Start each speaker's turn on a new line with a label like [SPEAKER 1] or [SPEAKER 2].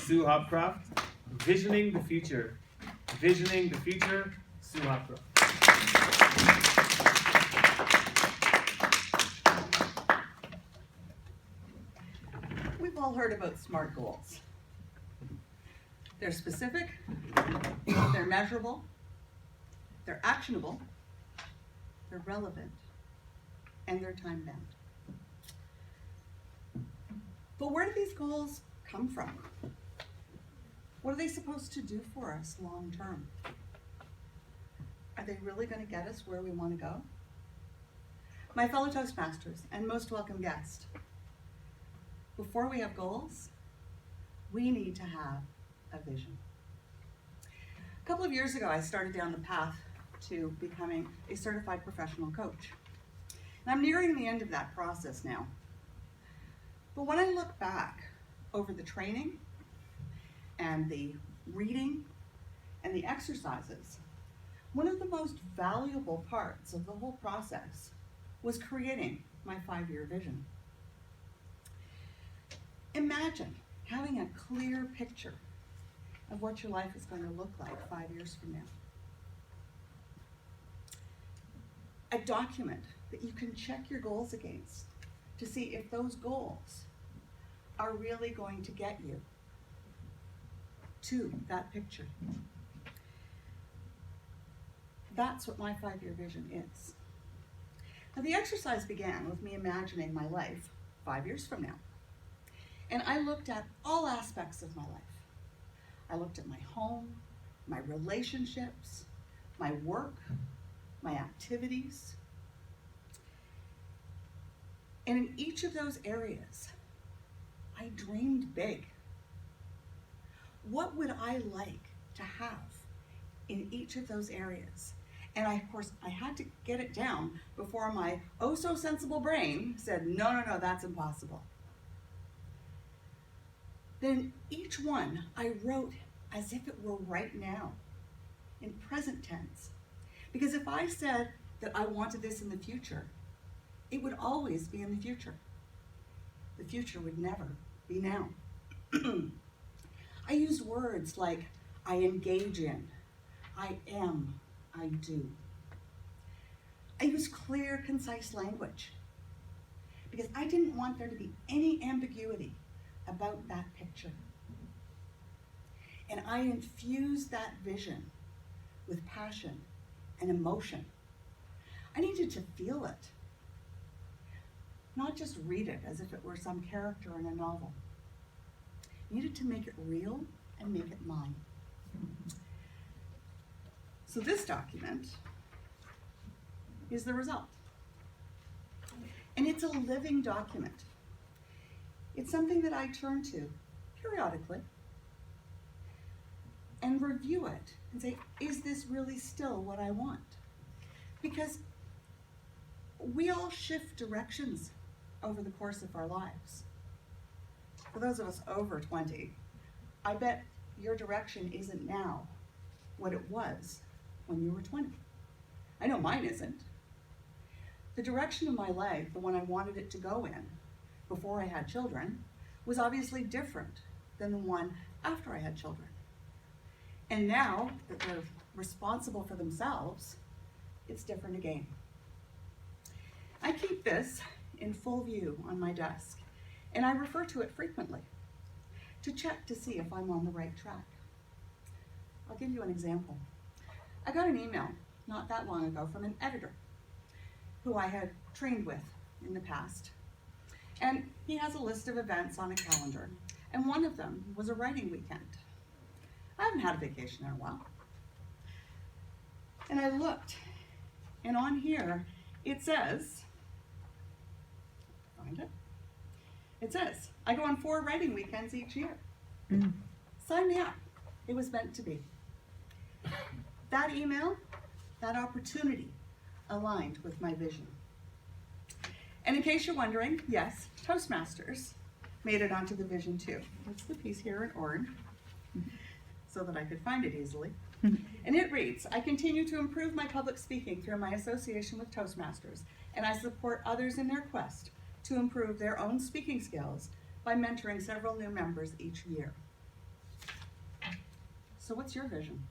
[SPEAKER 1] Sue Hopcroft. Visioning the future. Visioning the future, Sue Hopcroft.
[SPEAKER 2] We've all heard about SMART goals. They're specific, they're measurable, they're actionable, they're relevant, and they're time-bound. But where do these goals come from? What are they supposed to do for us long-term? Are they really going to get us where we want to go? My fellow Toastmasters and most welcome guest, before we have goals, we need to have a vision. A couple of years ago, I started down the path to becoming a certified professional coach. And I'm nearing the end of that process now. But when I look back over the training and the reading and the exercises, one of the most valuable parts of the whole process was creating my 5-year vision. Imagine having a clear picture of what your life is going to look like 5 years from now. A document that you can check your goals against to see if those goals are really going to get you to that picture. That's what my 5-year vision is. Now, the exercise began with me imagining my life 5 years from now. And I looked at all aspects of my life. I looked at my home, my relationships, my work, my activities. And in each of those areas, I dreamed big. What would I like to have in each of those areas? And of course, I had to get it down before my oh-so-sensible brain said, no, that's impossible. Then each one I wrote as if it were right now, in present tense. Because if I said that I wanted this in the future, it would always be in the future. The future would never be now. I used words like I engage in, I am, I do. I used clear, concise language because I didn't want there to be any ambiguity about that picture. And I infused that vision with passion and emotion. I needed to feel it, not just read it as if it were some character in a novel. I needed to make it real and make it mine. So this document is the result. And it's a living document. It's something that I turn to periodically and review it and say, is this really still what I want? Because we all shift directions over the course of our lives. For those of us over 20, I bet your direction isn't now what it was when you were 20. I know mine isn't. The direction of my life, the one I wanted it to go in before I had children, was obviously different than the one after I had children. And now that they're responsible for themselves, it's different again. I keep this in full view on my desk, and I refer to it frequently to check to see if I'm on the right track. I'll give you an example. I got an email not that long ago from an editor who I had trained with in the past. And he has a list of events on a calendar, and one of them was a writing weekend. I haven't had a vacation in a while. And I looked, and on here it says, find it? It says, I go on 4 writing weekends each year. Sign me up. It was meant to be. That email, that opportunity aligned with my vision. And in case you're wondering, yes, Toastmasters made it onto the vision too. That's the piece here in orange, so that I could find it easily. And it reads, I continue to improve my public speaking through my association with Toastmasters, and I support others in their quest to improve their own speaking skills by mentoring several new members each year. So what's your vision?